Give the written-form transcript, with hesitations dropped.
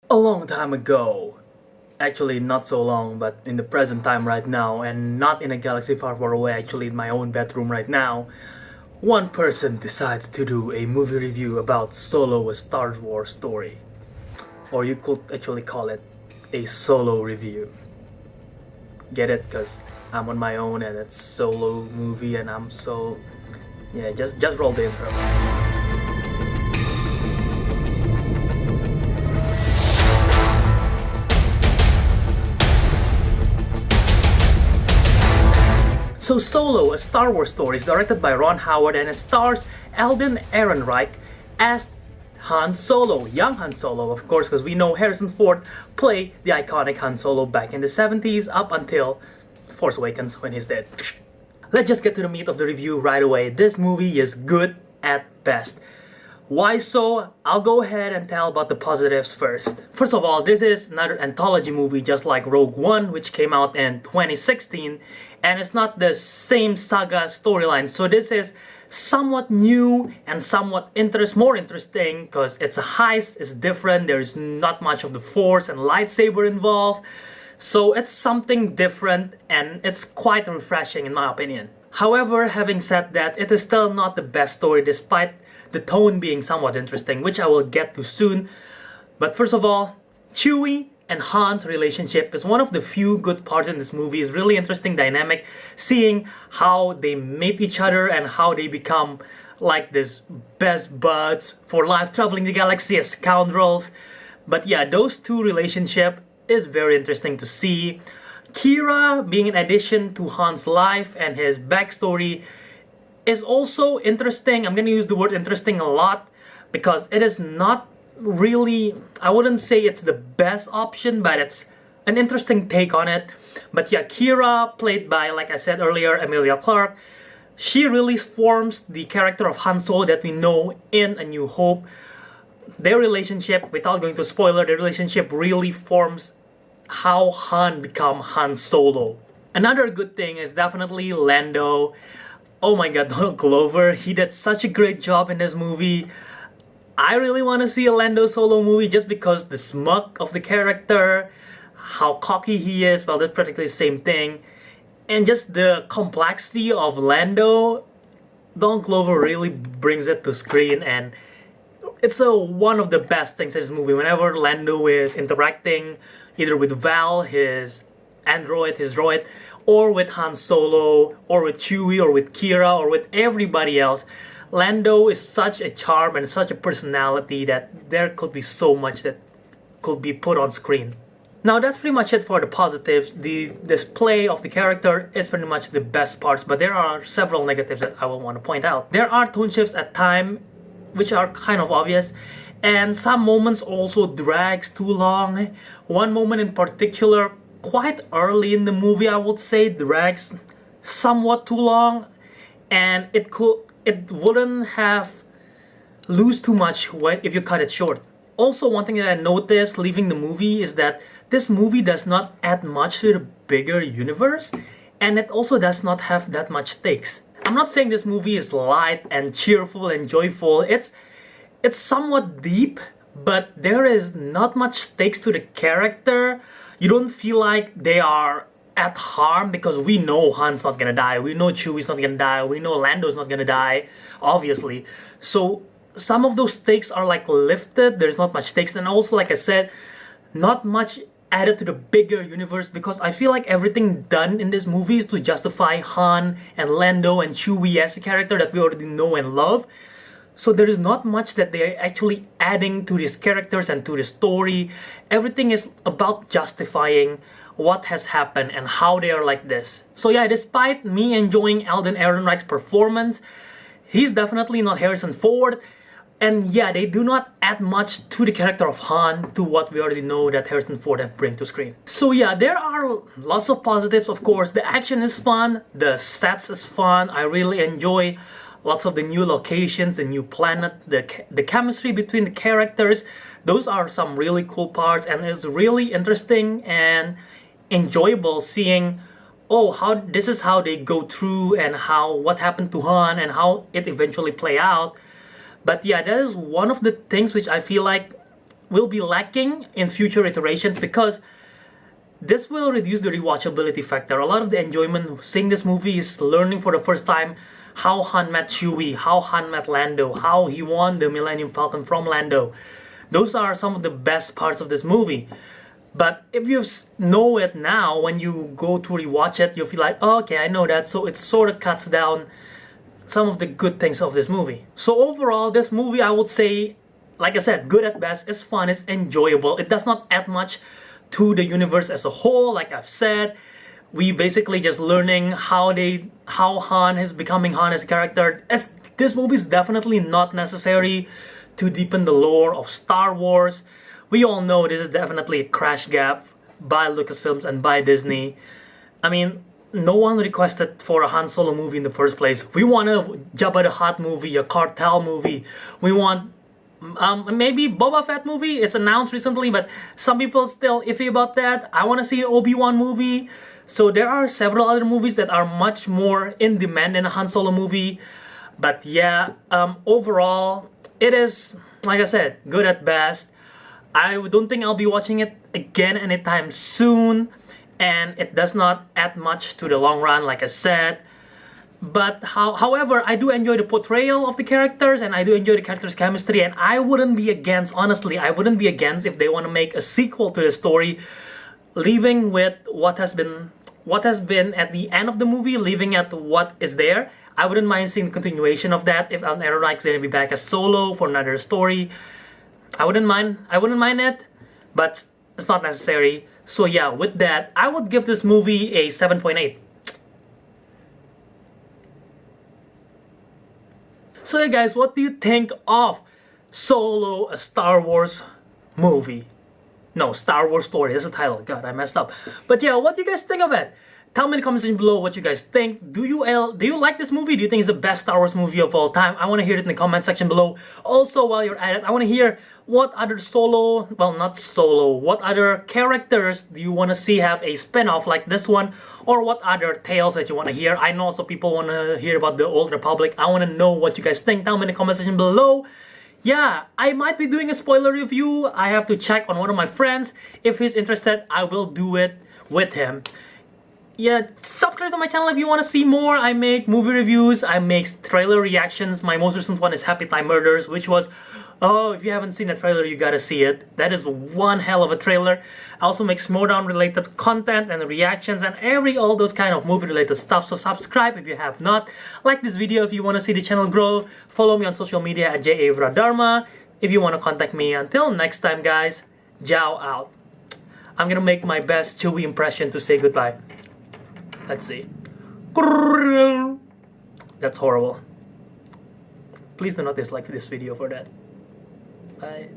A long time ago, actually not so long, but in the present time right now, and not in a galaxy far far away, actually in my own bedroom right now, one person decides to do a movie review about Solo, a Star Wars story. Or you could actually call it a solo review. Get it? Because I'm on my own and it's solo movie and I'm so... Yeah, just roll the intro. So Solo, a Star Wars story, is directed by Ron Howard and it stars Alden Ehrenreich as Han Solo, young Han Solo, of course, because we know Harrison Ford played the iconic Han Solo back in the 70s up until Force Awakens when he's dead. Let's just get to the meat of the review right away. This movie is good at best. Why so? I'll go ahead and tell about the positives first. First of all, this is another anthology movie just like Rogue One, which came out in 2016, and it's not the same saga storyline. So this is somewhat new and somewhat more interesting because it's a heist, it's different, there's not much of the Force and lightsaber involved. So it's something different and it's quite refreshing in my opinion. However, having said that, it is still not the best story despite the tone being somewhat interesting, which I will get to soon. But first of all, Chewie and Han's relationship is one of the few good parts in this movie. It's really interesting dynamic, seeing how they meet each other and how they become like this best buds for life, traveling the galaxy as scoundrels. But yeah, those two relationship is very interesting to see. Kira being an addition to Han's life and his backstory is also interesting. I'm gonna use the word interesting a lot because it is not really, I wouldn't say it's the best option, but it's an interesting take on it. But yeah, Kira, played by, like I said earlier, Emilia Clarke, she really forms the character of Han Solo that we know in A New Hope. Their relationship, without going to spoiler, their relationship really forms how Han become Han Solo. Another good thing is definitely Lando. Oh my god, Donald Glover, he did such a great job in this movie. I really want to see a Lando Solo movie just because the smug of the character, how cocky he is, well that's practically the same thing, and just the complexity of Lando. Donald Glover really brings it to screen and it's one of the best things in this movie. Whenever Lando is interacting either with Val, his android, his droid, or with Han Solo, or with Chewie, or with Kira, or with everybody else, Lando is such a charm and such a personality that there could be so much that could be put on screen. Now that's pretty much it for the positives. The display of the character is pretty much the best parts, but there are several negatives that I will want to point out. There are tone shifts at time which are kind of obvious, and some moments also drags too long. One moment in particular, quite early in the movie, I would say, drags somewhat too long, and it wouldn't have lose too much if you cut it short. Also, one thing that I noticed leaving the movie is that this movie does not add much to the bigger universe, and it also does not have that much stakes. I'm not saying this movie is light and cheerful and joyful. It's somewhat deep, but there is not much stakes to the character. You don't feel like they are at harm because we know Han's not gonna die, we know Chewie's not gonna die, we know Lando's not gonna die, obviously. So some of those stakes are like lifted, there's not much stakes, and also like I said, not much added to the bigger universe because I feel like everything done in this movie is to justify Han and Lando and Chewie as a character that we already know and love. So there is not much that they are actually adding to these characters and to the story. Everything is about justifying what has happened and how they are like this. So yeah, despite me enjoying Alden Ehrenreich's performance, he's definitely not Harrison Ford. And yeah, they do not add much to the character of Han to what we already know that Harrison Ford have bring to screen. So yeah, there are lots of positives, of course. The action is fun, the sets is fun, I really enjoy lots of the new locations, the new planet, the chemistry between the characters. Those are some really cool parts, and it's really interesting and enjoyable seeing, oh, this is how they go through and what happened to Han and how it eventually play out. But yeah, that is one of the things which I feel like will be lacking in future iterations, because this will reduce the rewatchability factor. A lot of the enjoyment seeing this movie is learning for the first time how Han met Chewie, how Han met Lando, how he won the Millennium Falcon from Lando. Those are some of the best parts of this movie. But if you know it now, when you go to rewatch it, you feel like, oh, okay, I know that, so it sort of cuts down some of the good things of this movie. So overall, this movie, I would say, like I said, good at best. It's fun, it's enjoyable. It does not add much to the universe as a whole. Like I've said, we basically just learning how Han is becoming Han as a character. This movie is definitely not necessary to deepen the lore of Star Wars. We all know this is definitely a crash gap by Lucasfilms and by Disney. I mean, no one requested for a Han Solo movie in the first place. We want a Jabba the Hutt movie, a cartel movie. We want maybe Boba Fett movie. It's announced recently, but some people still iffy about that. I want to see an Obi-Wan movie. So there are several other movies that are much more in demand than a Han Solo movie. But yeah, overall, it is, like I said, good at best. I don't think I'll be watching it again anytime soon, and it does not add much to the long run, like I said. But however, I do enjoy the portrayal of the characters, and I do enjoy the characters' chemistry, and I wouldn't be against, honestly, I wouldn't be against if they want to make a sequel to the story, leaving with what has been at the end of the movie, leaving at what is there. I wouldn't mind seeing the continuation of that. If Alan Ehrenreich's gonna be back as Solo for another story, I wouldn't mind it, but it's not necessary. So yeah, with that, I would give this movie a 7.8. So yeah guys, what do you think of Solo, a Star Wars movie? No, Star Wars story, that's the title. God, I messed up. But yeah, what do you guys think of it? Tell me in the comment section below what you guys think. Do you like this movie? Do you think it's the best Star Wars movie of all time? I want to hear it in the comment section below. Also, while you're at it, I want to hear what other what other characters do you want to see have a spin-off like this one? Or what other tales that you want to hear? I know some people want to hear about the Old Republic. I want to know what you guys think. Tell me in the comment section below. Yeah, I might be doing a spoiler review. I have to check on one of my friends. If he's interested, I will do it with him. Yeah, subscribe to my channel if you want to see more. I make movie reviews, I make trailer reactions. My most recent one is Happy Time Murders, which was, oh, if you haven't seen that trailer, you gotta see it. That is one hell of a trailer. I also make Smowdown related content and reactions and all those kind of movie related stuff. So subscribe if you have not. Like this video if you want to see the channel grow. Follow me on social media at JAVRADharma if you want to contact me. Until next time guys, Jiao out. I'm gonna make my best Chewie impression to say goodbye. Let's see. That's horrible. Please do not dislike this video for that. Bye.